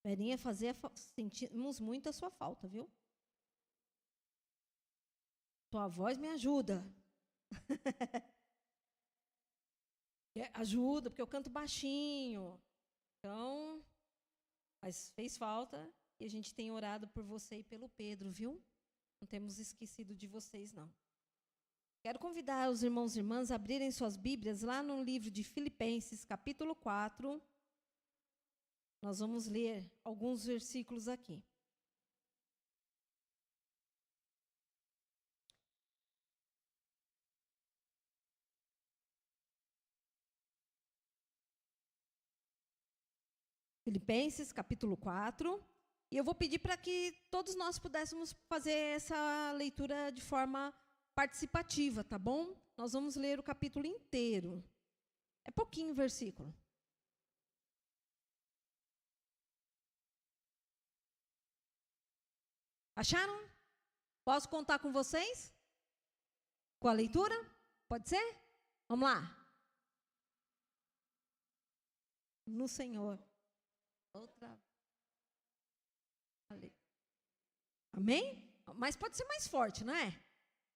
Verinha, sentimos muito a sua falta, viu? Tua voz me ajuda. Ajuda, porque eu canto baixinho. Então, mas fez falta e a gente tem orado por você e pelo Pedro, viu? Não temos esquecido de vocês, não. Quero convidar os irmãos e irmãs a abrirem suas Bíblias lá no livro de Filipenses, capítulo 4. Nós vamos ler alguns versículos aqui. Filipenses, capítulo 4. E eu vou pedir para que todos nós pudéssemos fazer essa leitura de forma participativa, tá bom? Nós vamos ler o capítulo inteiro. É pouquinho versículo. Acharam? Posso contar com vocês? Com a leitura? Pode ser? Vamos lá. No Senhor. Outra. Amém? Mas pode ser mais forte, não é?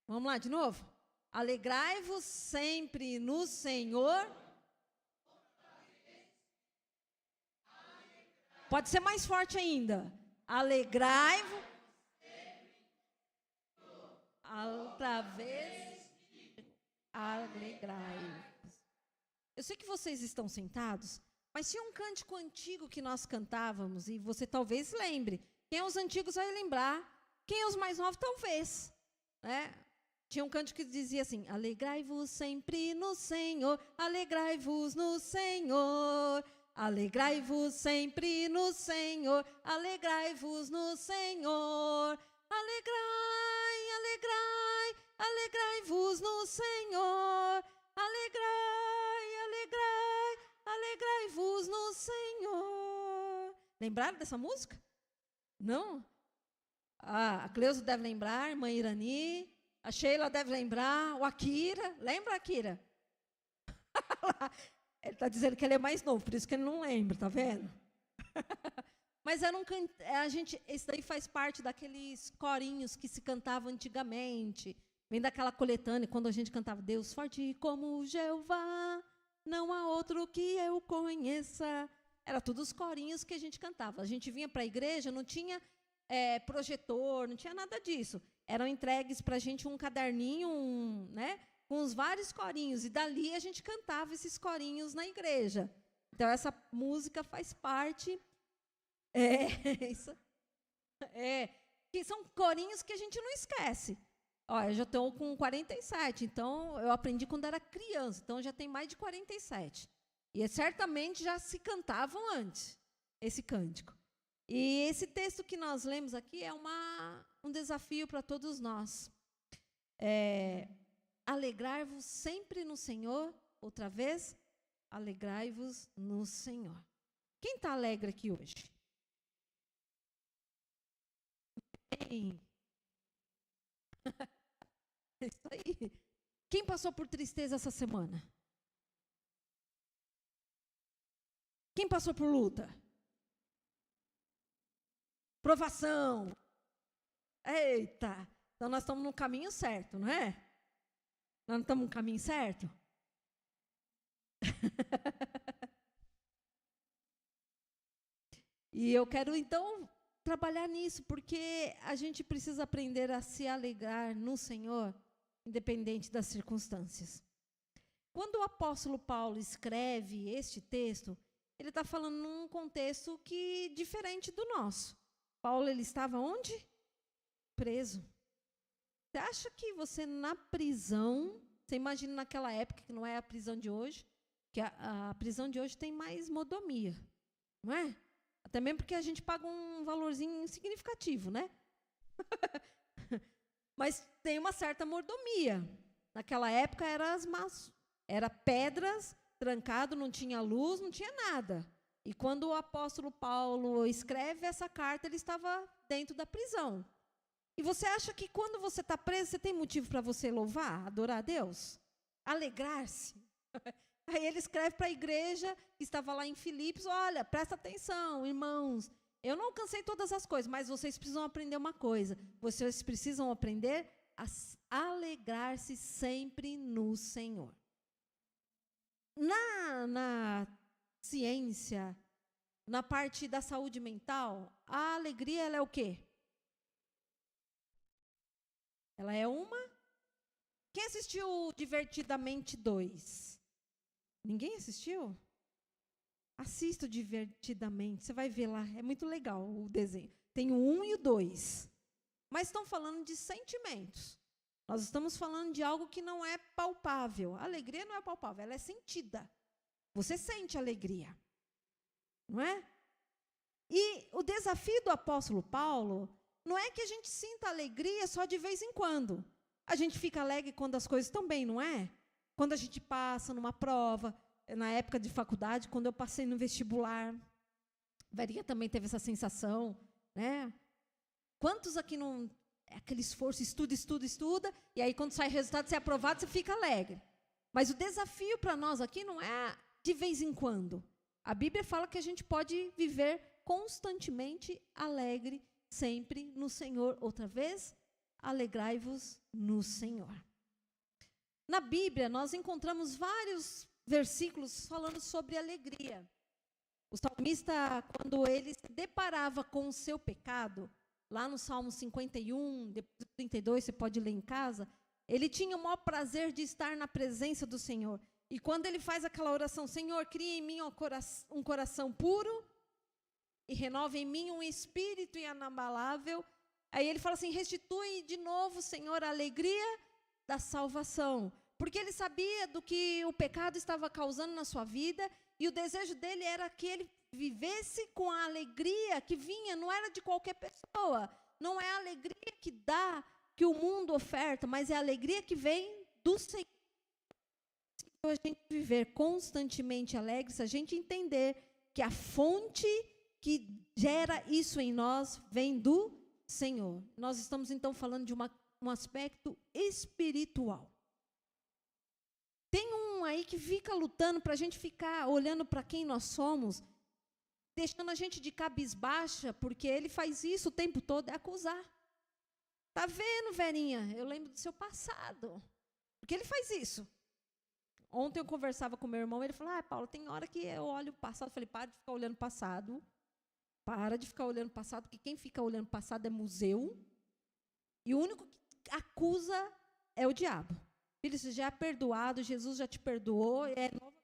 Vamos lá de novo? Alegrai-vos sempre no Senhor. Pode ser mais forte ainda. Alegrai-vos. Outra vez. Alegrai-vos. Eu sei que vocês estão sentados, mas tinha um cântico antigo que nós cantávamos, e você talvez lembre. Quem é os antigos vai lembrar. Quem é os mais novos, talvez. Né? Tinha um cântico que dizia assim: alegrai-vos sempre no Senhor, alegrai-vos no Senhor, alegrai-vos sempre no Senhor, alegrai-vos no Senhor, alegrai, alegrai, alegrai-vos no Senhor, alegrai, alegrai, alegrai-vos no Senhor. Lembraram dessa música? Não? A Cleusa deve lembrar, a irmã Irani, a Sheila deve lembrar, o Akira. Lembra, Akira? Ele está dizendo que ele é mais novo, por isso que ele não lembra, tá vendo? Mas era esse daí faz parte daqueles corinhos que se cantavam antigamente. Vem daquela coletânea, quando a gente cantava Deus forte como Jeová, não há outro que eu conheça. Era tudo os corinhos que a gente cantava. A gente vinha para a igreja, não tinha projetor, não tinha nada disso. Eram entregues para a gente um caderninho, né, com os vários corinhos, e dali a gente cantava esses corinhos na igreja. Então, essa música faz parte. Que são corinhos que a gente não esquece. Eu já estou com 47, então eu aprendi quando era criança, então já tem mais de 47. E certamente já se cantavam antes, esse cântico. E esse texto que nós lemos aqui é um desafio para todos nós. Alegrai-vos sempre no Senhor. Outra vez, alegrai-vos no Senhor. Quem está alegre aqui hoje? Isso aí. Quem passou por tristeza essa semana? Quem passou por luta? Provação. Eita, então nós estamos no caminho certo, não é? Nós não estamos no caminho certo? E eu quero, então, trabalhar nisso, porque a gente precisa aprender a se alegrar no Senhor, independente das circunstâncias. Quando o apóstolo Paulo escreve este texto, ele está falando num contexto diferente do nosso. Paulo, ele estava onde? Preso. Você acha que você na prisão, você imagina naquela época, que não é a prisão de hoje, que a prisão de hoje tem mais mordomia, não é? Até mesmo porque a gente paga um valorzinho significativo, né? Mas tem uma certa mordomia. Naquela época era pedras, trancado, não tinha luz, não tinha nada. E quando o apóstolo Paulo escreve essa carta, ele estava dentro da prisão. E você acha que quando você está preso, você tem motivo para você louvar, adorar a Deus? Alegrar-se? Aí ele escreve para a igreja que estava lá em Filipos: olha, presta atenção, irmãos, eu não alcancei todas as coisas, mas vocês precisam aprender uma coisa. Vocês precisam aprender a alegrar-se sempre no Senhor. Na ciência, na parte da saúde mental, a alegria, ela é o quê? Ela é uma... Quem assistiu Divertidamente 2? Ninguém assistiu? Assista Divertidamente, você vai ver lá, é muito legal o desenho. Tem o 1 e o 2. Mas estão falando de sentimentos. Nós estamos falando de algo que não é palpável. A alegria não é palpável, ela é sentida. Você sente alegria, não é? E o desafio do apóstolo Paulo não é que a gente sinta alegria só de vez em quando. A gente fica alegre quando as coisas estão bem, não é? Quando a gente passa numa prova, na época de faculdade, quando eu passei no vestibular, Verinha também teve essa sensação, né? Quantos aqui não... É aquele esforço, estuda, e aí quando sai o resultado, você é aprovado, você fica alegre. Mas o desafio para nós aqui não é de vez em quando. A Bíblia fala que a gente pode viver constantemente alegre, sempre no Senhor. Outra vez, alegrai-vos no Senhor. Na Bíblia, nós encontramos vários versículos falando sobre alegria. O salmista, quando ele se deparava com o seu pecado, lá no Salmo 51, depois do 32, você pode ler em casa, ele tinha o maior prazer de estar na presença do Senhor. E quando ele faz aquela oração, Senhor, cria em mim um coração puro e renova em mim um espírito inabalável. Aí ele fala assim, restitui de novo, Senhor, a alegria da salvação. Porque ele sabia do que o pecado estava causando na sua vida e o desejo dele era que ele vivesse com a alegria que vinha, não era de qualquer pessoa, não é a alegria que dá, que o mundo oferta, mas é a alegria que vem do Senhor. Se a gente viver constantemente alegre, se a gente entender que a fonte que gera isso em nós vem do Senhor. Nós estamos então falando de um aspecto espiritual. Tem um aí que fica lutando para a gente ficar olhando para quem nós somos, deixando a gente de cabisbaixa, porque ele faz isso o tempo todo, é acusar. Tá vendo, Verinha? Eu lembro do seu passado. Porque ele faz isso. Ontem eu conversava com meu irmão, ele falou, Paulo, tem hora que eu olho o passado. Eu falei, para de ficar olhando o passado. Para de ficar olhando o passado, porque quem fica olhando o passado é museu. E o único que acusa é o diabo. Filho, você já é perdoado, Jesus já te perdoou, é novo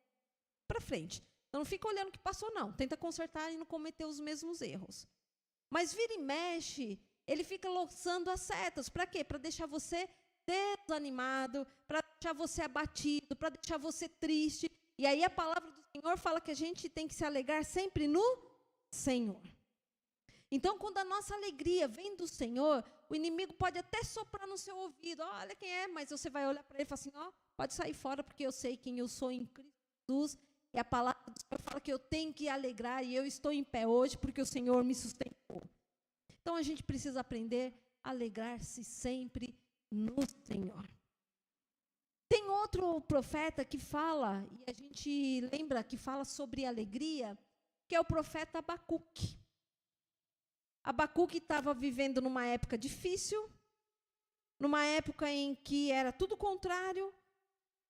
para frente. Então, não fica olhando o que passou, não. Tenta consertar e não cometer os mesmos erros. Mas vira e mexe, ele fica lançando as setas. Para quê? Para deixar você desanimado, para deixar você abatido, para deixar você triste. E aí a palavra do Senhor fala que a gente tem que se alegrar sempre no Senhor. Então, quando a nossa alegria vem do Senhor, o inimigo pode até soprar no seu ouvido. Olha quem é, mas você vai olhar para ele e falar assim, pode sair fora, porque eu sei quem eu sou em Cristo Jesus. E a palavra do Senhor fala que eu tenho que alegrar e eu estou em pé hoje porque o Senhor me sustentou. Então, a gente precisa aprender a alegrar-se sempre no Senhor. Tem outro profeta que fala, e a gente lembra que fala sobre alegria, que é o profeta Abacuque. Abacuque estava vivendo numa época difícil, numa época em que era tudo contrário,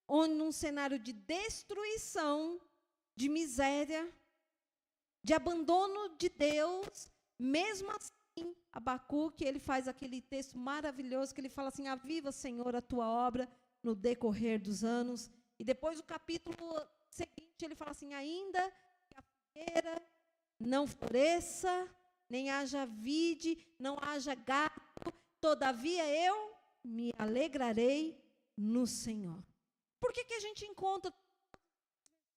onde num cenário de destruição, de miséria, de abandono de Deus. Mesmo assim, Abacuque, ele faz aquele texto maravilhoso que ele fala assim, aviva, Senhor, a tua obra no decorrer dos anos. E depois o capítulo seguinte, ele fala assim, ainda que a figueira não floresça, nem haja vide, não haja gato, todavia eu me alegrarei no Senhor. Por que a gente encontra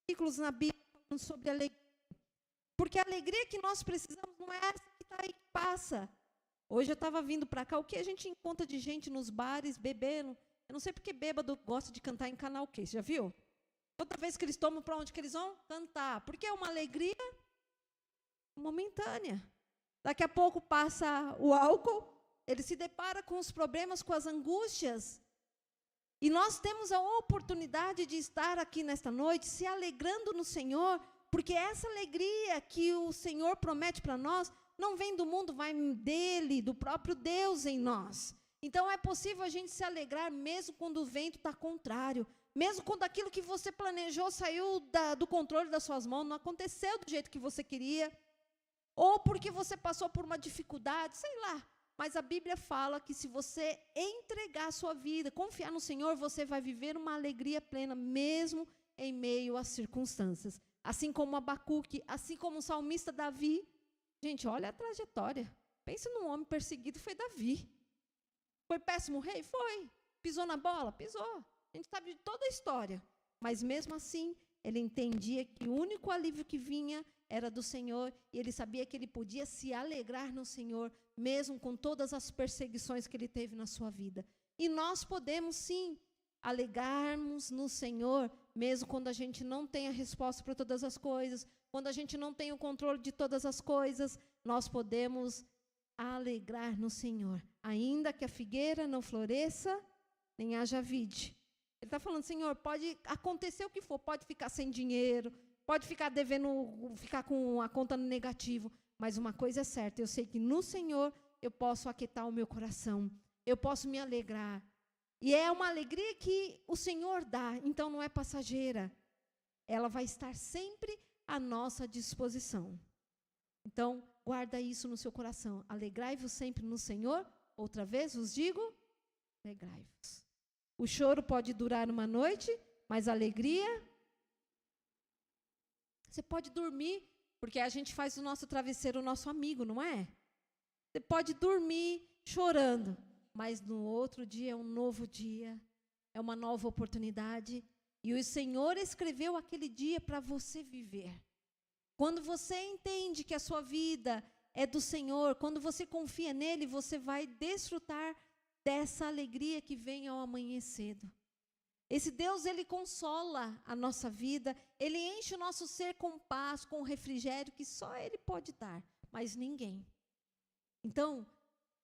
versículos na Bíblia falando sobre alegria? Porque a alegria que nós precisamos não é essa que está aí que passa. Hoje eu estava vindo para cá, o que a gente encontra de gente nos bares, bebendo? Eu não sei porque bêbado gosta de cantar em karaokê, você já viu? Toda vez que eles tomam, para onde que eles vão? Cantar. Porque é uma alegria momentânea. Daqui a pouco passa o álcool, ele se depara com os problemas, com as angústias. E nós temos a oportunidade de estar aqui nesta noite se alegrando no Senhor, porque essa alegria que o Senhor promete para nós não vem do mundo, vai dele, do próprio Deus em nós. Então, é possível a gente se alegrar mesmo quando o vento está contrário, mesmo quando aquilo que você planejou saiu do controle das suas mãos, não aconteceu do jeito que você queria, ou porque você passou por uma dificuldade, sei lá. Mas a Bíblia fala que se você entregar a sua vida, confiar no Senhor, você vai viver uma alegria plena, mesmo em meio às circunstâncias. Assim como Abacuque, assim como o salmista Davi. Gente, olha a trajetória. Pensa num homem perseguido, foi Davi. Foi péssimo rei? Foi. Pisou na bola? Pisou. A gente sabe de toda a história. Mas mesmo assim, ele entendia que o único alívio que vinha era do Senhor, e ele sabia que ele podia se alegrar no Senhor, mesmo com todas as perseguições que ele teve na sua vida. E nós podemos, sim, alegrarmos no Senhor, mesmo quando a gente não tem a resposta para todas as coisas, quando a gente não tem o controle de todas as coisas, nós podemos alegrar no Senhor. Ainda que a figueira não floresça, nem haja vide. Ele está falando, Senhor, pode acontecer o que for, pode ficar sem dinheiro, pode ficar devendo, ficar com a conta no negativo, mas uma coisa é certa, eu sei que no Senhor eu posso aquietar o meu coração, eu posso me alegrar. E é uma alegria que o Senhor dá, então não é passageira. Ela vai estar sempre à nossa disposição. Então, guarda isso no seu coração. Alegrai-vos sempre no Senhor. Outra vez vos digo, alegrai-vos. O choro pode durar uma noite, mas a alegria... Você pode dormir, porque a gente faz o nosso travesseiro o nosso amigo, não é? Você pode dormir chorando, mas no outro dia é um novo dia, é uma nova oportunidade. E o Senhor escreveu aquele dia para você viver. Quando você entende que a sua vida é do Senhor, quando você confia nele, você vai desfrutar dessa alegria que vem ao amanhã cedo. Esse Deus, ele consola a nossa vida, ele enche o nosso ser com paz, com refrigério que só ele pode dar, mas ninguém. Então,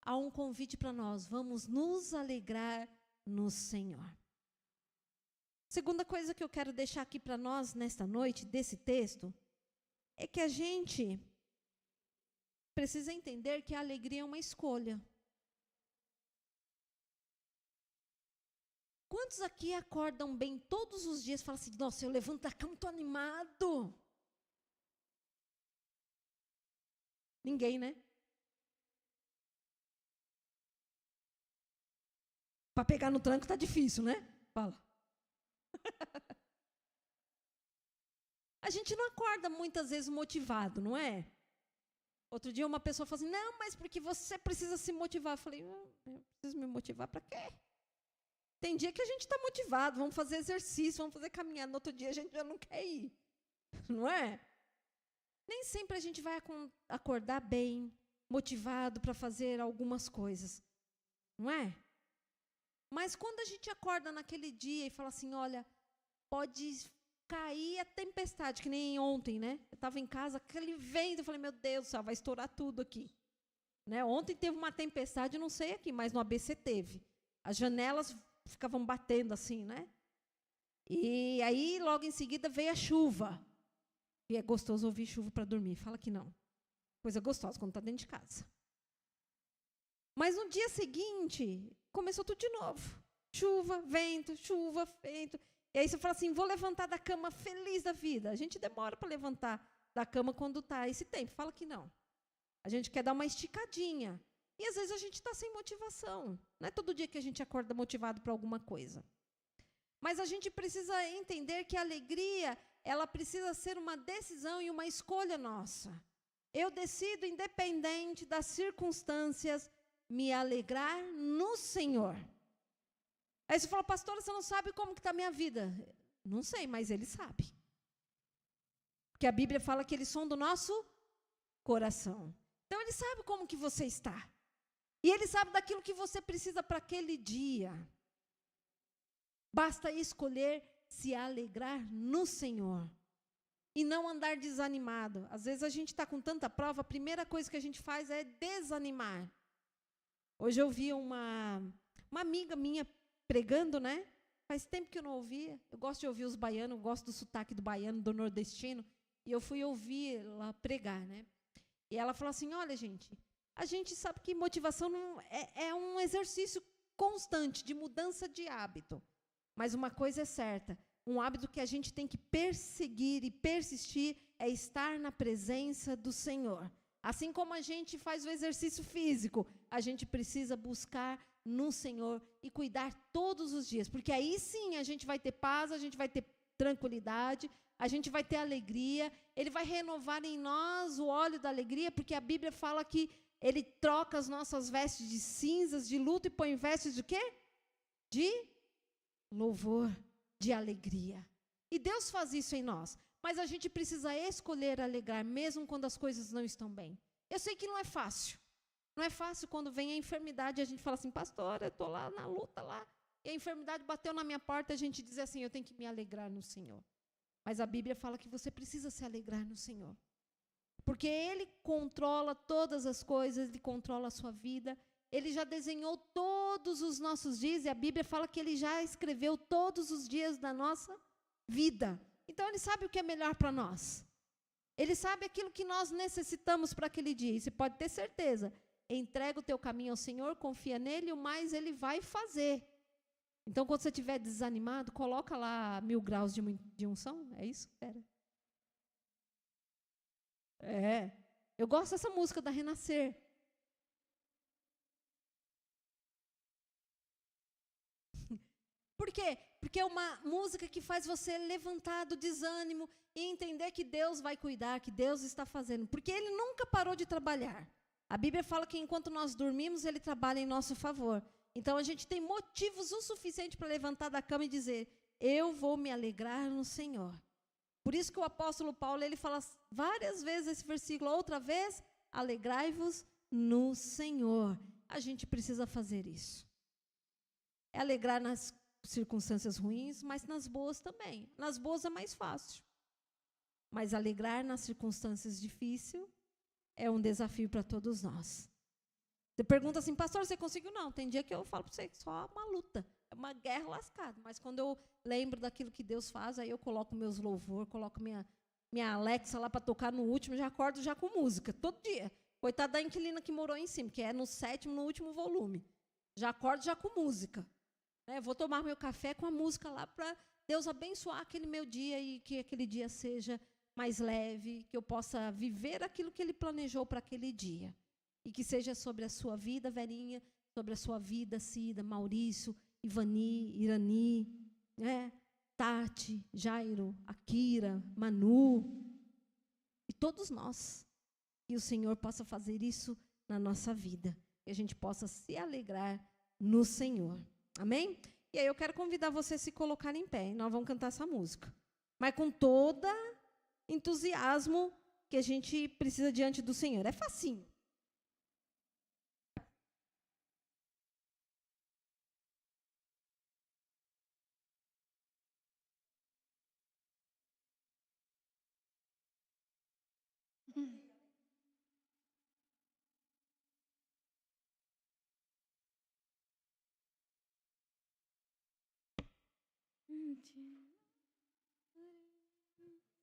há um convite para nós, vamos nos alegrar no Senhor. Segunda coisa que eu quero deixar aqui para nós nesta noite, desse texto, é que a gente precisa entender que a alegria é uma escolha. Quantos aqui acordam bem todos os dias e falam assim, nossa, eu levanto da cama, estou animado? Ninguém, né? Para pegar no tranco está difícil, né? Fala. A gente não acorda muitas vezes motivado, não é? Outro dia uma pessoa falou assim, não, mas porque você precisa se motivar. Eu falei, eu preciso me motivar para quê? Tem dia que a gente está motivado, vamos fazer exercício, vamos fazer caminhada. No outro dia a gente já não quer ir, não é? Nem sempre a gente vai acordar bem, motivado para fazer algumas coisas, não é? Mas quando a gente acorda naquele dia e fala assim, olha, pode cair a tempestade, que nem ontem, né? Eu estava em casa, aquele vento, eu falei, meu Deus do céu, vai estourar tudo aqui. Né? Ontem teve uma tempestade, não sei aqui, mas no ABC teve. As janelas ficavam batendo assim, né? E aí, logo em seguida, veio a chuva. E é gostoso ouvir chuva para dormir. Fala que não. Coisa gostosa quando está dentro de casa. Mas no dia seguinte, começou tudo de novo. Chuva, vento, chuva, vento. E aí você fala assim, vou levantar da cama feliz da vida. A gente demora para levantar da cama quando está esse tempo. Fala que não. A gente quer dar uma esticadinha. E às vezes a gente está sem motivação. Não é todo dia que a gente acorda motivado para alguma coisa. Mas a gente precisa entender que a alegria, ela precisa ser uma decisão e uma escolha nossa. Eu decido, independente das circunstâncias, me alegrar no Senhor. Aí você fala, pastora, você não sabe como que está a minha vida. Não sei, mas Ele sabe. Porque a Bíblia fala que Ele sonda o nosso coração. Então Ele sabe como que você está. E Ele sabe daquilo que você precisa para aquele dia. Basta escolher se alegrar no Senhor. E não andar desanimado. Às vezes a gente está com tanta prova, a primeira coisa que a gente faz é desanimar. Hoje eu vi uma amiga minha pregando, né? Faz tempo que eu não ouvia. Eu gosto de ouvir os baianos, eu gosto do sotaque do baiano, do nordestino. E eu fui ouvir ela pregar, né? E ela falou assim, olha, gente, a gente sabe que motivação não é um exercício constante de mudança de hábito. Mas uma coisa é certa, um hábito que a gente tem que perseguir e persistir é estar na presença do Senhor. Assim como a gente faz o exercício físico, a gente precisa buscar no Senhor e cuidar todos os dias, porque aí sim a gente vai ter paz, a gente vai ter tranquilidade, a gente vai ter alegria, Ele vai renovar em nós o óleo da alegria, porque a Bíblia fala que Ele troca as nossas vestes de cinzas, de luto e põe vestes de quê? De louvor, de alegria. E Deus faz isso em nós, mas a gente precisa escolher alegrar, mesmo quando as coisas não estão bem. Eu sei que não é fácil. Não é fácil quando vem a enfermidade e a gente fala assim, pastor, eu estou lá na luta lá, e a enfermidade bateu na minha porta, a gente diz assim, eu tenho que me alegrar no Senhor. Mas a Bíblia fala que você precisa se alegrar no Senhor. Porque Ele controla todas as coisas, Ele controla a sua vida, Ele já desenhou todos os nossos dias, e a Bíblia fala que Ele já escreveu todos os dias da nossa vida. Então, Ele sabe o que é melhor para nós. Ele sabe aquilo que nós necessitamos para aquele dia, e você pode ter certeza. Entrega o teu caminho ao Senhor, confia nele, o mais Ele vai fazer. Então, quando você estiver desanimado, coloca lá 1000 graus de unção. É isso? Pera. Eu gosto dessa música da Renascer. Por quê? Porque é uma música que faz você levantar do desânimo e entender que Deus vai cuidar, que Deus está fazendo. Porque Ele nunca parou de trabalhar. A Bíblia fala que enquanto nós dormimos, Ele trabalha em nosso favor. Então, a gente tem motivos o suficiente para levantar da cama e dizer, eu vou me alegrar no Senhor. Por isso que o apóstolo Paulo, ele fala várias vezes esse versículo, outra vez, alegrai-vos no Senhor. A gente precisa fazer isso. É alegrar nas circunstâncias ruins, mas nas boas também. Nas boas é mais fácil. Mas alegrar nas circunstâncias difíceis é um desafio para todos nós. Você pergunta assim, pastor, você conseguiu? Não, tem dia que eu falo para você que só uma luta, é uma guerra lascada. Mas quando eu lembro daquilo que Deus faz, aí eu coloco meus louvor, coloco minha Alexa lá para tocar no último, já acordo já com música, todo dia. Coitada da inquilina que morou em cima, que é no 7º, no último volume. Já acordo já com música. Vou tomar meu café com a música lá para Deus abençoar aquele meu dia e que aquele dia seja mais leve, que eu possa viver aquilo que Ele planejou para aquele dia. E que seja sobre a sua vida, Verinha, sobre a sua vida, Cida, Maurício, Ivani, Irani, Tati, Jairo, Akira, Manu, e todos nós. Que o Senhor possa fazer isso na nossa vida. Que a gente possa se alegrar no Senhor. Amém? E aí eu quero convidar você a se colocar em pé. E nós vamos cantar essa música. Mas com todo entusiasmo que a gente precisa diante do Senhor. É facinho.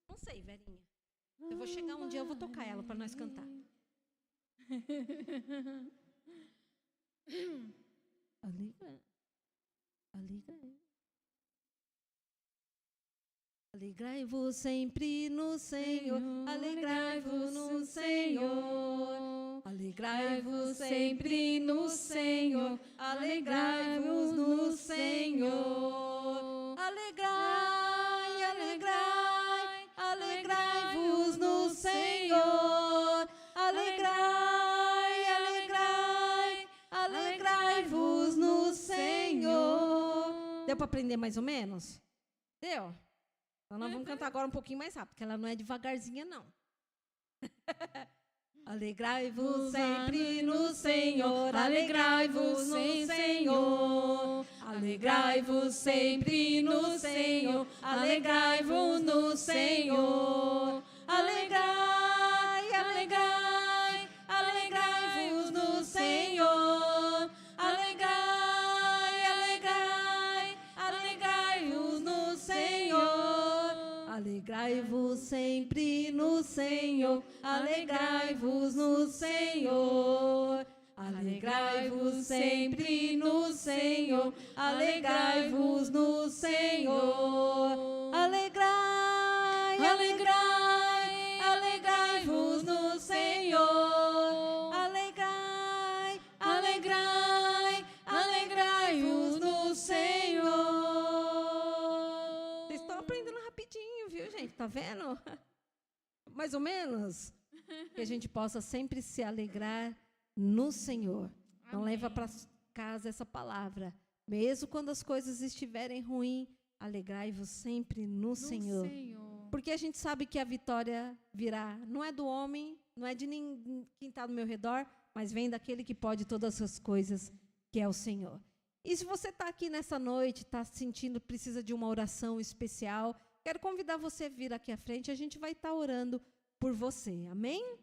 Não sei, Verinha. Eu vou chegar um dia, eu vou tocar ela para nós cantar. Alegrai-vos sempre no Senhor, alegrai-vos no Senhor. Alegrai-vos sempre no Senhor, alegrai-vos no Senhor. Alegrai, alegrai, alegrai-vos no Senhor. Alegrai, alegrai, alegrai-vos no Senhor. Deu para aprender mais ou menos? Deu? Então nós vamos cantar agora um pouquinho mais rápido, porque ela não é devagarzinha, não. Alegrai-vos sempre no Senhor, alegrai-vos no Senhor. Alegrai-vos sempre no Senhor, alegrai-vos no Senhor. Alegrai, alegrai, alegrai-vos no Senhor. Alegrai, alegrai, alegrai-vos no Senhor. Alegrai Alegrai-vos sempre no Senhor, alegrai-vos no Senhor. Alegrai-vos sempre no Senhor, alegrai-vos no Senhor. Alegrai, alegrai, alegrai-vos no Senhor. Alegrai, alegrai, alegrai-vos no Senhor. Vocês estão aprendendo rapidinho, viu, gente? Tá vendo? Mais ou menos. Que a gente possa sempre se alegrar no Senhor. Não leva para casa essa palavra. Mesmo quando as coisas estiverem ruins, alegrai-vos sempre no Senhor. Porque a gente sabe que a vitória virá. Não é do homem, não é de quem está ao meu redor, mas vem daquele que pode todas as coisas, que é o Senhor. E se você está aqui nessa noite, está sentindo, precisa de uma oração especial, quero convidar você a vir aqui à frente, a gente vai estar orando por você. Amém?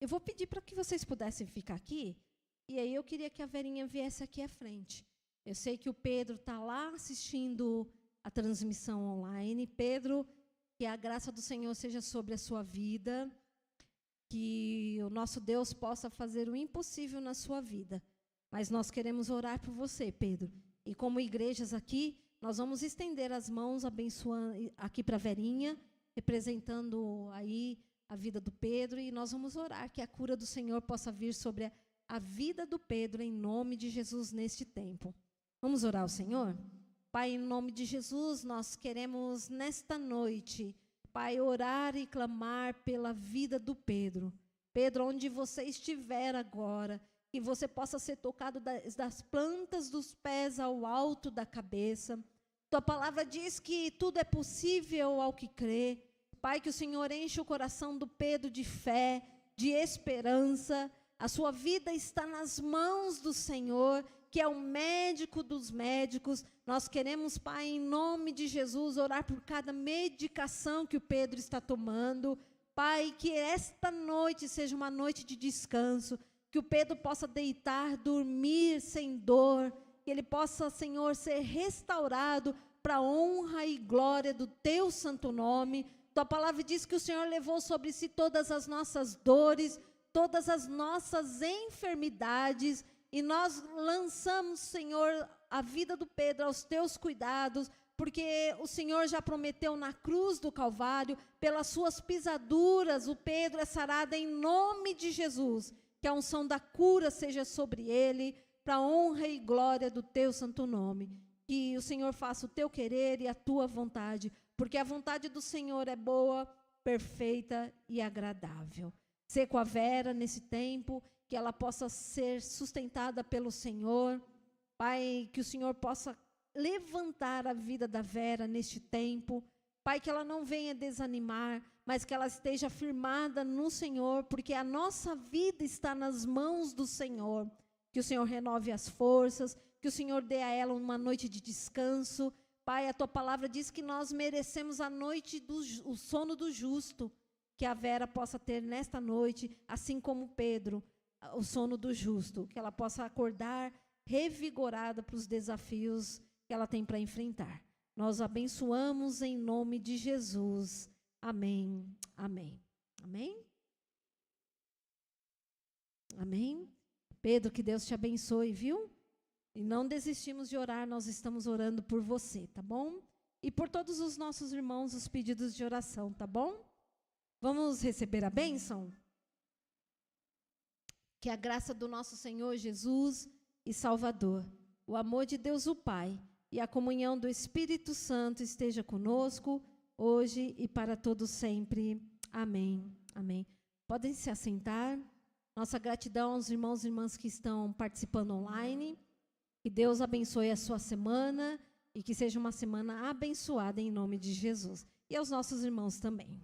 eu vou pedir para que vocês pudessem ficar aqui, e aí eu queria que a Verinha viesse aqui à frente. Eu sei que o Pedro está lá assistindo a transmissão online. Pedro, que a graça do Senhor seja sobre a sua vida, que o nosso Deus possa fazer o impossível na sua vida. Mas nós queremos orar por você, Pedro. E como igrejas aqui, nós vamos estender as mãos abençoando aqui para a Verinha, representando aí a vida do Pedro, e nós vamos orar que a cura do Senhor possa vir sobre a vida do Pedro, em nome de Jesus, neste tempo. Vamos orar ao Senhor? Pai, em nome de Jesus, nós queremos nesta noite, Pai, orar e clamar pela vida do Pedro. Pedro, onde você estiver agora, que você possa ser tocado das plantas dos pés ao alto da cabeça. Tua palavra diz que tudo é possível ao que crê. Pai, que o Senhor enche o coração do Pedro de fé, de esperança. A sua vida está nas mãos do Senhor, que é o médico dos médicos. Nós queremos, Pai, em nome de Jesus, orar por cada medicação que o Pedro está tomando. Pai, que esta noite seja uma noite de descanso, que o Pedro possa deitar, dormir sem dor, que ele possa, Senhor, ser restaurado para a honra e glória do Teu santo nome. Tua palavra diz que o Senhor levou sobre si todas as nossas dores, todas as nossas enfermidades, e nós lançamos, Senhor, a vida do Pedro aos Teus cuidados, porque o Senhor já prometeu na cruz do Calvário, pelas suas pisaduras, o Pedro é sarado em nome de Jesus, que a unção da cura seja sobre ele, para a honra e glória do Teu santo nome. Que o Senhor faça o Teu querer e a Tua vontade, porque a vontade do Senhor é boa, perfeita e agradável. Ser com a Vera nesse tempo, que ela possa ser sustentada pelo Senhor. Pai, que o Senhor possa levantar a vida da Vera neste tempo. Pai, que ela não venha desanimar, mas que ela esteja firmada no Senhor, porque a nossa vida está nas mãos do Senhor. Que o Senhor renove as forças, que o Senhor dê a ela uma noite de descanso. Pai, a Tua palavra diz que nós merecemos a noite o sono do justo, que a Vera possa ter nesta noite, assim como Pedro, o sono do justo, que ela possa acordar revigorada para os desafios que ela tem para enfrentar. Nós abençoamos em nome de Jesus. Amém. Amém. Amém? Amém? Pedro, que Deus te abençoe, viu? E não desistimos de orar, nós estamos orando por você, tá bom? E por todos os nossos irmãos, os pedidos de oração, tá bom? Vamos receber a bênção? Que a graça do nosso Senhor Jesus e Salvador, o amor de Deus o Pai e a comunhão do Espírito Santo esteja conosco, hoje e para todos sempre. Amém. Amém. Podem se assentar. Nossa gratidão aos irmãos e irmãs que estão participando online. Que Deus abençoe a sua semana e que seja uma semana abençoada em nome de Jesus. E aos nossos irmãos também.